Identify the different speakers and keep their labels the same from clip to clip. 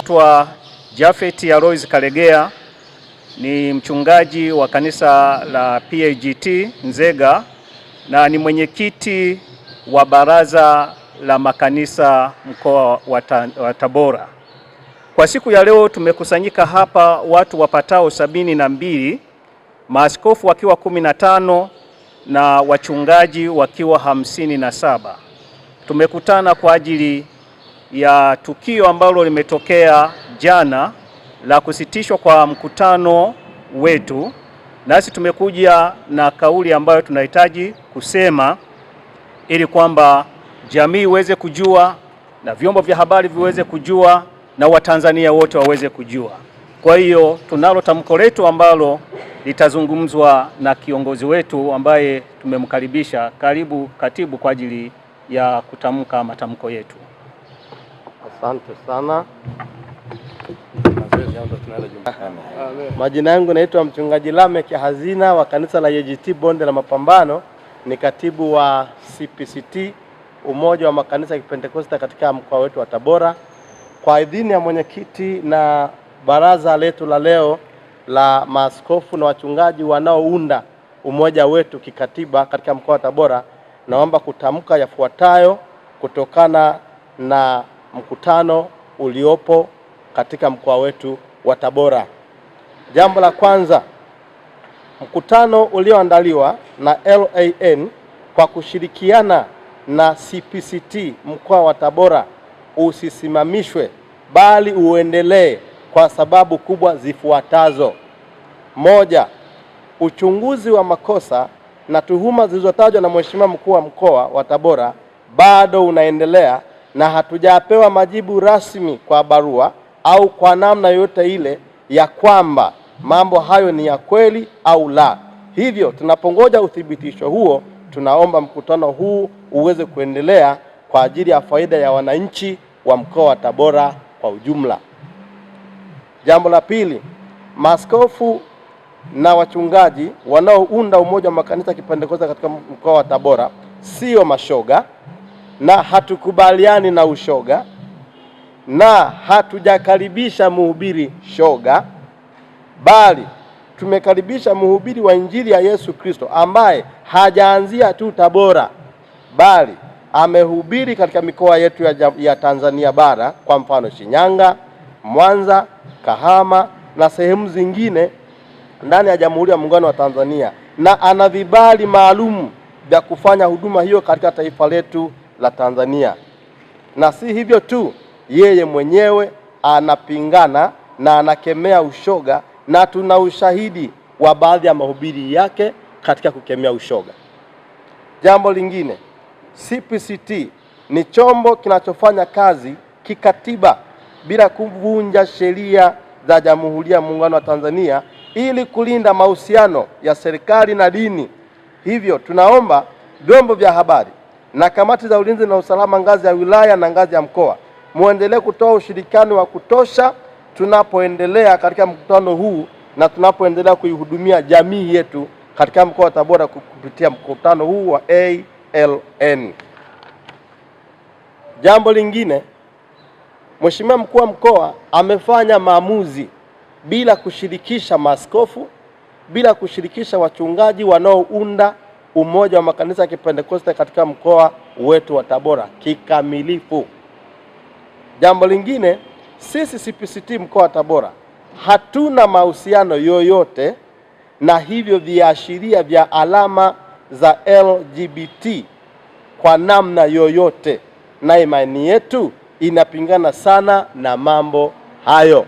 Speaker 1: Naitwa Japhet Alois Kalegea, ni mchungaji wa kanisa la PAGT Nzega na ni mwenyekiti wa baraza la makanisa mkoa wa Tabora. Kwa siku ya leo tumekusanyika hapa watu wapatao 72, maaskofu wakiwa 15 na wachungaji wakiwa 57. Tumekutana kwa ajili ya tukio ambalo limetokea jana la kusitishwa kwa mkutano wetu, nasi tumekuja na kauli ambayo tunahitaji kusema ili kwamba jamii iweze kujua na vyombo vya habari viweze kujua na Watanzania wote waweze kujua. Kwa hiyo tunalo tamko letu ambalo litazungumzwa na kiongozi wetu ambaye tumemkaribisha. Karibu katibu kwa ajili ya kutamka matamko yetu.
Speaker 2: Asante sana. Majina yangu naitwa mchungaji Lamek Hazina wa kanisa la PAGT Bonde la Mapambano, ni katibu wa CPCT umoja wa makanisa ya Kipentekoste katika mkoa wetu wa Tabora. Kwa idhini ya mwenyekiti na baraza letu la leo la maaskofu na wachungaji wanaounda umoja wetu kikatiba katika mkoa wa Tabora, naomba kutamka yafuatayo kutokana na mkutano uliopo katika mkoa wetu wa Tabora. Jambo la kwanza, mkutano ulioandaliwa na LAN kwa kushirikiana na CPCT mkoa wa Tabora usisimamishwe bali uendelee kwa sababu kubwa zifuatazo. Moja, uchunguzi wa makosa na tuhuma zilizotajwa na Mheshimiwa Mkuu wa Mkoa wa Tabora bado unaendelea na hatujapewa majibu rasmi kwa barua au kwa namna yoyote ile ya kwamba mambo hayo ni ya kweli au la. Hivyo tunapongoja uthibitisho huo, tunaomba mkutano huu uweze kuendelea kwa ajili ya faida ya wananchi wa mkoa wa Tabora kwa ujumla. Jambo la pili, maaskofu na wachungaji wanaounda umoja wa makanisa ya Kipentekoste katika mkoa wa Tabora sio mashoga na hatukubaliani na ushoga na hatujakaribisha mhubiri shoga, bali tumekaribisha mhubiri wa Injili ya Yesu Kristo ambaye hajaanzia tu Tabora bali amehubiri katika mikoa yetu ya Tanzania bara, kwa mfano Shinyanga, Mwanza, Kahama na sehemu zingine ndani ya Jamhuri ya Muungano wa Tanzania, na ana vibali maalum vya kufanya huduma hiyo katika taifa letu la Tanzania. Na si hivyo tu, yeye mwenyewe anapingana na anakemea ushoga, na tuna ushahidi wa baadhi ya mahubiri yake katika kukemea ushoga. Jambo lingine, CPCT ni chombo kinachofanya kazi kikatiba bila kuvunja sheria za Jamhuri ya Muungano wa Tanzania ili kulinda mahusiano ya serikali na dini. Hivyo tunaomba vyombo vya habari na kamati za ulinzi na usalama ngazi ya wilaya na ngazi ya mkoa muendelee kutoa ushirikiano wa kutosha tunapoendelea katika mkutano huu na tunapoendelea kuihudumia jamii yetu katika mkoa wa Tabora kupitia mkutano huu wa ALN. Jambo lingine, Mheshimiwa Mkuu wa Mkoa amefanya maamuzi bila kushirikisha maaskofu, bila kushirikisha wachungaji wanaounda umoja wa makanisa ya Kipentekoste katika mkoa wetu wa Tabora kikamilifu. Jambo lingine, sisi CPCT mkoa wa Tabora hatuna mahusiano yoyote na hivyo viashiria vya alama za LGBT kwa namna yoyote, na imani yetu inapingana sana na mambo hayo.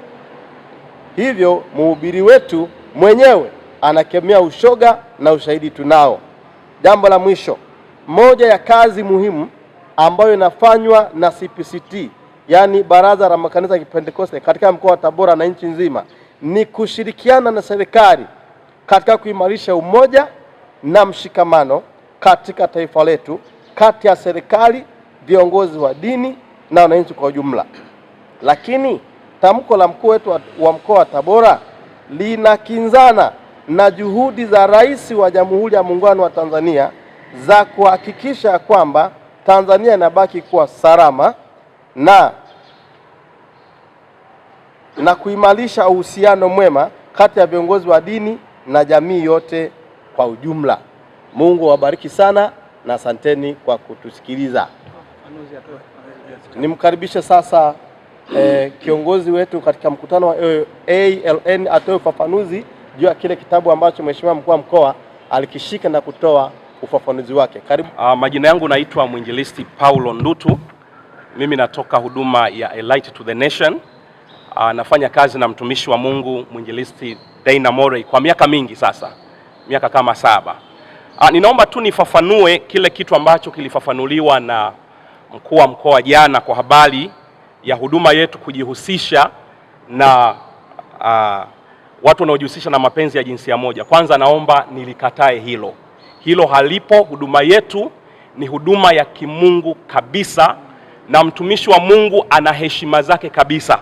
Speaker 2: Hivyo mhubiri wetu mwenyewe anakemea ushoga na ushahidi tunao. Jambo la mwisho, moja ya kazi muhimu ambayo inafanywa na CPCT, yani Baraza la Makanisa ya Kipentekoste katika mkoa wa Tabora na nchi nzima, ni kushirikiana na serikali katika kuimarisha umoja na mshikamano katika taifa letu, kati ya serikali, viongozi wa dini na wananchi kwa ujumla. Lakini tamko la mkuu wetu wa mkoa wa Tabora linakinzana na juhudi za Rais wa Jamhuri ya Muungano wa Tanzania za kuhakikisha kwamba Tanzania inabaki kuwa salama na na kuimarisha uhusiano mwema kati ya viongozi wa dini na jamii yote kwa ujumla. Mungu awabariki sana na asanteni kwa kutusikiliza. Nimkaribishe sasa kiongozi wetu katika mkutano wa ALN atoe ufafanuzi juu ya kile kitabu ambacho Mheshimiwa Mkuu wa Mkoa alikishika na kutoa ufafanuzi wake. Karibu.
Speaker 3: Majina yangu naitwa Mwinjilisti Paulo Ndutu. Mimi natoka huduma ya A Light to the Nation. Nafanya kazi na mtumishi wa Mungu Mwinjilisti Dana Morey kwa miaka mingi sasa, miaka kama 7. Ninaomba tu nifafanue kile kitu ambacho kilifafanuliwa na mkuu wa mkoa jana kwa habari ya huduma yetu kujihusisha na watu wanaojihusisha na mapenzi ya jinsia moja. Kwanza naomba nilikatae hilo. Hilo halipo. Huduma yetu ni huduma ya kimungu kabisa, na mtumishi wa Mungu ana heshima zake kabisa.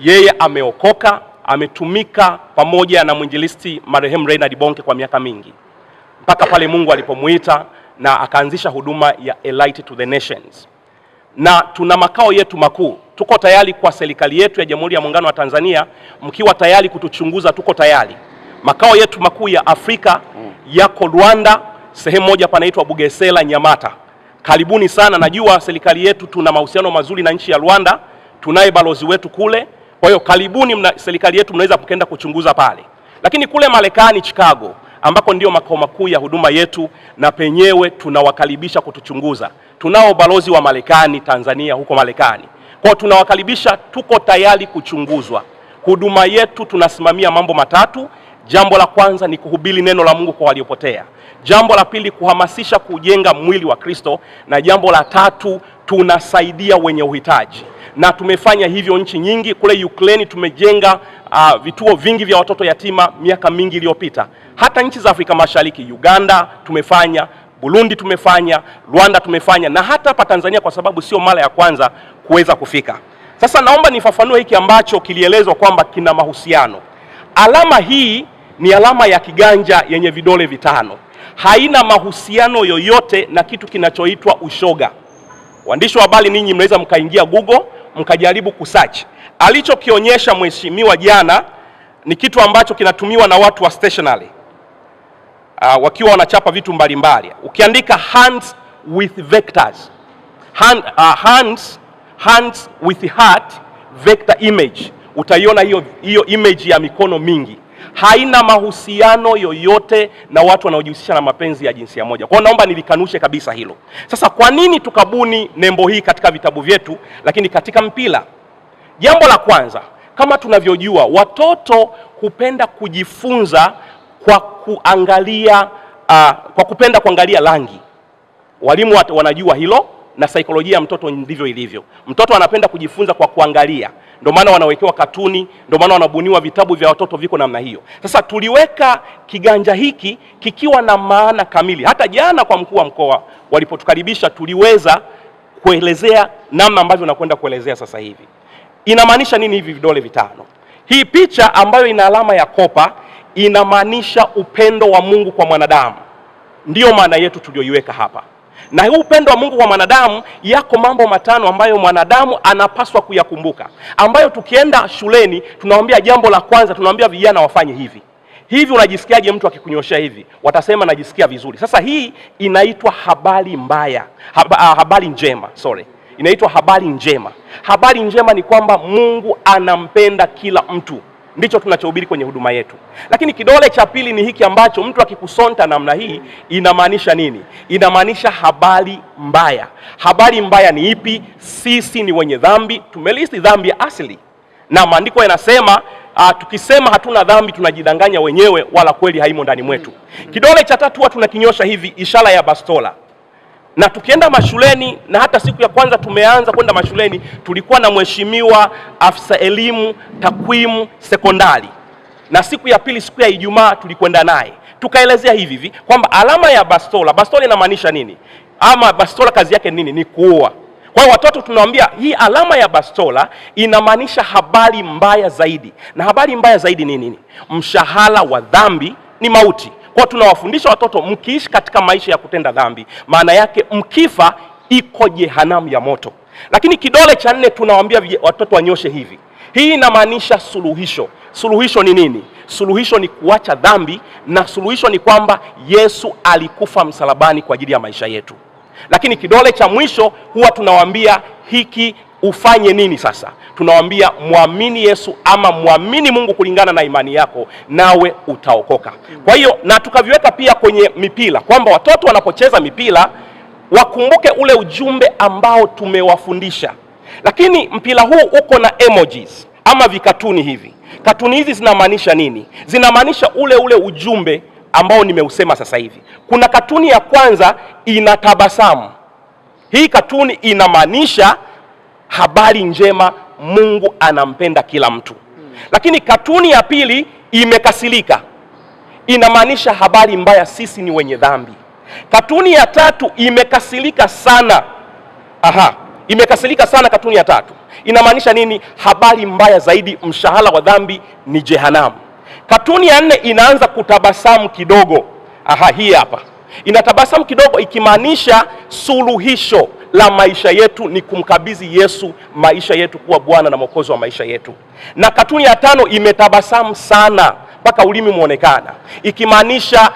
Speaker 3: Yeye ameokoka, ametumika pamoja na mwinjilisti marehemu Reinhard Bonke kwa miaka mingi, mpaka pale Mungu alipomuita na akaanzisha huduma ya A Light to the Nations. Na tuna makao yetu makuu. Tuko tayari kwa serikali yetu ya Jamhuri ya Muungano wa Tanzania, mkiwa tayari kutuchunguza, tuko tayari. Makao yetu makuu ya Afrika yako Rwanda, sehemu moja panaitwa Bugesera Nyamata. Karibuni sana. Najua serikali yetu tuna mahusiano mazuri na nchi ya Rwanda, tunaye balozi wetu kule. Kwa hiyo karibuni, serikali yetu mnaweza kukenda kuchunguza pale. Lakini kule Marekani Chicago, ambako ndio makao makuu ya huduma yetu, na penyewe tunawakaribisha kutuchunguza. Tunao balozi wa Marekani Tanzania huko Marekani. Kwa hiyo tunawakaribisha, tuko tayari kuchunguzwa. Huduma yetu tunasimamia mambo matatu. Jambo la kwanza ni kuhubiri neno la Mungu kwa waliopotea. Jambo la pili kuhamasisha kujenga mwili wa Kristo, na jambo la tatu tunasaidia wenye uhitaji. Na tumefanya hivyo nchi nyingi. Kule Ukraine tumejenga vituo vingi vya watoto yatima miaka mingi iliyopita. Hata nchi za Afrika Mashariki, Uganda tumefanya, Burundi tumefanya, Rwanda tumefanya, na hata hapa Tanzania, kwa sababu sio mara ya kwanza kuweza kufika. Sasa naomba nifafanue hiki ambacho kilielezwa kwamba kina mahusiano. Alama hii ni alama ya kiganja yenye vidole vitano. Haina mahusiano yoyote na kitu kinachoitwa ushoga. Waandishi wa habari, ninyi mnaweza mkaingia Google mkajaribu kusearch. Alichokionyesha mheshimiwa jana ni kitu ambacho kinatumiwa na watu wa stationery, wakiwa wanachapa vitu mbalimbali. Ukiandika hands with vectors, hands with heart vector image, utaiona hiyo image ya mikono mingi. Haina mahusiano yoyote na watu wanaojihusisha na mapenzi ya jinsia moja. Kwa hiyo naomba nilikanushe kabisa hilo. Sasa kwa nini tukabuni nembo hii katika vitabu vyetu lakini katika mpira? Jambo la kwanza, kama tunavyojua, watoto hupenda kujifunza kwa kuangalia, kwa kupenda kuangalia rangi. Walimu wanajua hilo, na saikolojia ya mtoto ndivyo ilivyo. Mtoto anapenda kujifunza kwa kuangalia. Ndio maana wanawekewa katuni, ndio maana wanabuniwa vitabu vya watoto viko namna hiyo. Sasa tuliweka kiganja hiki kikiwa na maana kamili. Hata jana kwa mkuu wa mkoa walipotukaribisha, tuliweza kuelezea namna ambavyo nakwenda kuelezea sasa hivi. Inamaanisha nini hivi vidole vitano? Hii picha ambayo ina alama ya kopa inamaanisha upendo wa Mungu kwa mwanadamu. Ndiyo maana yetu tulioiweka hapa. Na huu upendo wa Mungu kwa mwanadamu, yako mambo matano ambayo mwanadamu anapaswa kuyakumbuka, ambayo tukienda shuleni tunawaambia jambo la kwanza, tunawaambia vijana wafanye hivi. Hivi unajisikiaje mtu akikunyoshia hivi? Watasema najisikia vizuri. Sasa hii inaitwa habari mbaya, habari njema, inaitwa habari njema. Habari njema ni kwamba Mungu anampenda kila mtu. Ndicho tunachohubiri kwenye huduma yetu. Lakini kidole cha pili ni hiki ambacho mtu akikusonta namna hii inamaanisha nini? Inamaanisha habari mbaya. Habari mbaya ni ipi? Sisi ni wenye dhambi, tumelisti dhambi ya asili. Na maandiko yanasema tukisema hatuna dhambi tunajidanganya wenyewe, wala kweli haimo ndani mwetu. Kidole cha tatu huwa tunakinyosha hivi, ishara ya bastola. Na tukienda mashuleni, na hata siku ya kwanza tumeanza kwenda mashuleni, tulikuwa na mheshimiwa afisa elimu takwimu sekondari, na siku ya pili, siku ya Ijumaa, tulikwenda naye tukaelezea hivi kwamba alama ya bastola inamaanisha nini, ama bastola kazi yake nini? Ni kuua. Kwa hiyo watoto tunawaambia hii alama ya bastola inamaanisha habari mbaya zaidi. Na habari mbaya zaidi ni nini? Mshahara wa dhambi ni mauti. Kwa tunawafundisha watoto, mkiishi katika maisha ya kutenda dhambi, maana yake mkifa iko jehanamu ya moto. Lakini kidole cha nne tunawaambia watoto wanyoshe hivi. Hii inamaanisha suluhisho. Suluhisho ni nini? Suluhisho ni kuacha dhambi, na suluhisho ni kwamba Yesu alikufa msalabani kwa ajili ya maisha yetu. Lakini kidole cha mwisho huwa tunawaambia hiki ufanye nini sasa? Tunawaambia muamini Yesu ama muamini Mungu kulingana na imani yako, nawe utaokoka. Kwa hiyo na tukaviweka pia kwenye mipira kwamba watoto wanapocheza mipira wakumbuke ule ujumbe ambao tumewafundisha. Lakini mpira huu uko na emojis ama vikatuni hivi. Katuni hizi zinamaanisha nini? Zinamaanisha ule ujumbe ambao nimeusema sasa hivi. Kuna katuni ya kwanza inatabasamu. Hii katuni inamaanisha habari njema, Mungu anampenda kila mtu. Lakini katuni ya pili imekasirika, inamaanisha habari mbaya, sisi ni wenye dhambi. Katuni ya tatu imekasirika sana. Imekasirika sana katuni ya tatu. Inamaanisha nini? Habari mbaya zaidi, mshahara wa dhambi ni jehanamu. Katuni ya nne inaanza kutabasamu kidogo. Hii hapa. Inatabasamu kidogo ikimaanisha suluhisho la maisha yetu ni kumkabidhi Yesu maisha yetu kuwa Bwana na Mwokozi wa maisha yetu. Na katuni ya tano imetabasamu sana mpaka ulimi muonekana, ikimaanisha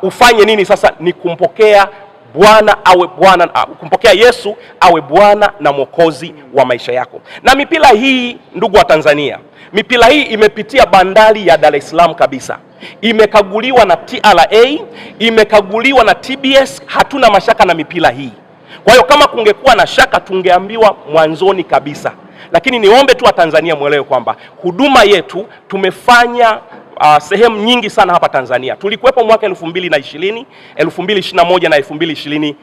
Speaker 3: ufanye nini sasa? Ni kumpokea Bwana awe Bwana, kumpokea Yesu awe Bwana na Mwokozi wa maisha yako. Na mipira hii, ndugu wa Tanzania, mipira hii imepitia bandari ya Dar es Salaam kabisa. Imekaguliwa na TRA, imekaguliwa na TBS. Hatuna mashaka na mipira hii. Kwa hiyo kama kungekuwa na shaka tungeambiwa mwanzoni kabisa. Lakini niombe tu wa Tanzania muelewe kwamba huduma yetu tumefanya sehemu nyingi sana hapa Tanzania. Tulikuwepo mwaka 2020, 2021 na 2020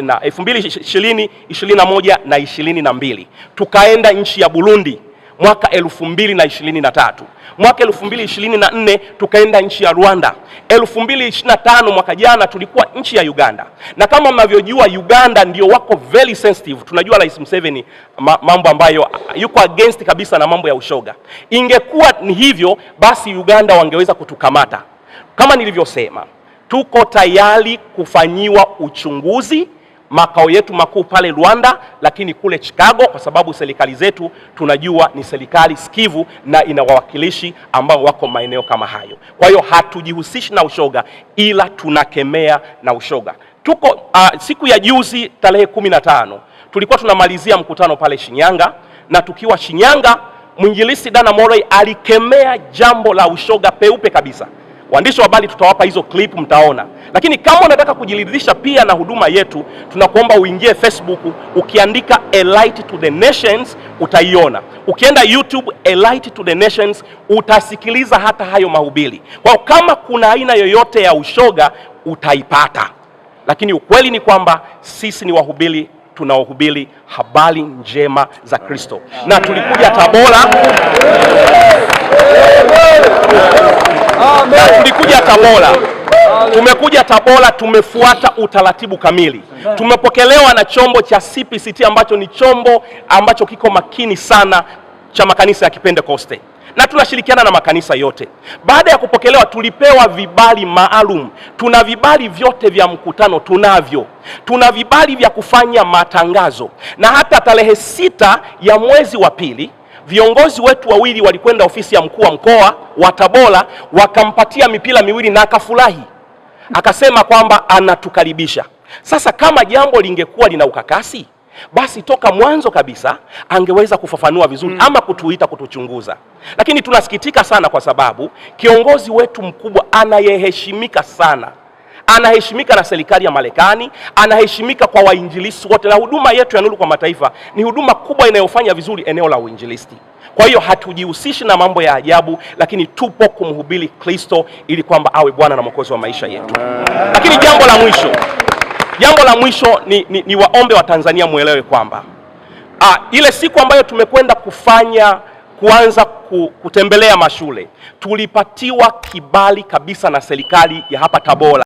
Speaker 3: na 2020, 21 na 22. Tukaenda nchi ya Burundi mwaka 2023. Mwaka 2024 tukaenda nchi ya Rwanda. 2025 mwaka jana tulikuwa nchi ya Uganda. Na kama mnavyojua Uganda ndio wako very sensitive. Tunajua Rais Museveni mambo ambayo yuko against kabisa na mambo ya ushoga. Ingekuwa ni hivyo basi Uganda wangeweza kutukamata. Kama nilivyosema, tuko tayari kufanyiwa uchunguzi, makao yetu makuu pale Rwanda, lakini kule Chicago, kwa sababu serikali zetu tunajua ni serikali sikivu na ina wawakilishi ambao wako maeneo kama hayo. Kwa hiyo hatujihusishi na ushoga, ila tunakemea na ushoga. Tuko siku ya juzi tarehe 15 tulikuwa tunamalizia mkutano pale Shinyanga, na tukiwa Shinyanga mwinjilisti Dana Morey alikemea jambo la ushoga peupe kabisa. Waandishi wa habari tutawapa hizo clip mtaona. Lakini kama unataka kujiridhisha pia na huduma yetu, tunakuomba uingie Facebook, ukiandika A Light to the Nations utaiona. Ukienda YouTube A Light to the Nations utasikiliza hata hayo mahubiri. Kwa kama kuna aina yoyote ya ushoga utaipata. Lakini ukweli ni kwamba sisi ni wahubiri, tunaohubiri habari njema za Kristo. Na tulikuja Tabora. Tumekuja Tabora, tumefuata utaratibu kamili. Tumepokelewa na chombo cha CPCT ambacho ni chombo ambacho kiko makini sana cha makanisa ya Kipentekoste. Na tunashirikiana na makanisa yote. Baada ya kupokelewa tulipewa vibali maalum. Tuna vibali vyote vya mkutano tunavyo. Tuna vibali vya kufanya matangazo. Na hata tarehe 6 ya mwezi wa pili, viongozi wetu wawili walikwenda ofisi ya mkuu wa mkoa wa Tabora, wakampatia mipira miwili na akafurahi. Akasema kwamba anatukaribisha. Sasa kama jambo lingekuwa lina ukakasi, basi toka mwanzo kabisa angeweza kufafanua vizuri ama kutuita kutuchunguza. Lakini tunasikitika sana kwa sababu kiongozi wetu mkubwa anayeheshimika sana, anaheshimika na serikali ya Marekani, anaheshimika kwa wainjilisti wote, na huduma yetu ya Nuru kwa Mataifa ni huduma kubwa inayofanya vizuri eneo la uinjilisti. Kwa hiyo hatujihusishi na mambo ya ajabu, lakini tupo kumhubiri Kristo ili kwamba awe Bwana na Mwokozi wa maisha yetu. Lakini jambo la mwisho ni waombe wa Tanzania muelewe kwamba ile siku ambayo tumekwenda kuanza kutembelea mashule, tulipatiwa kibali kabisa na serikali ya hapa Tabora.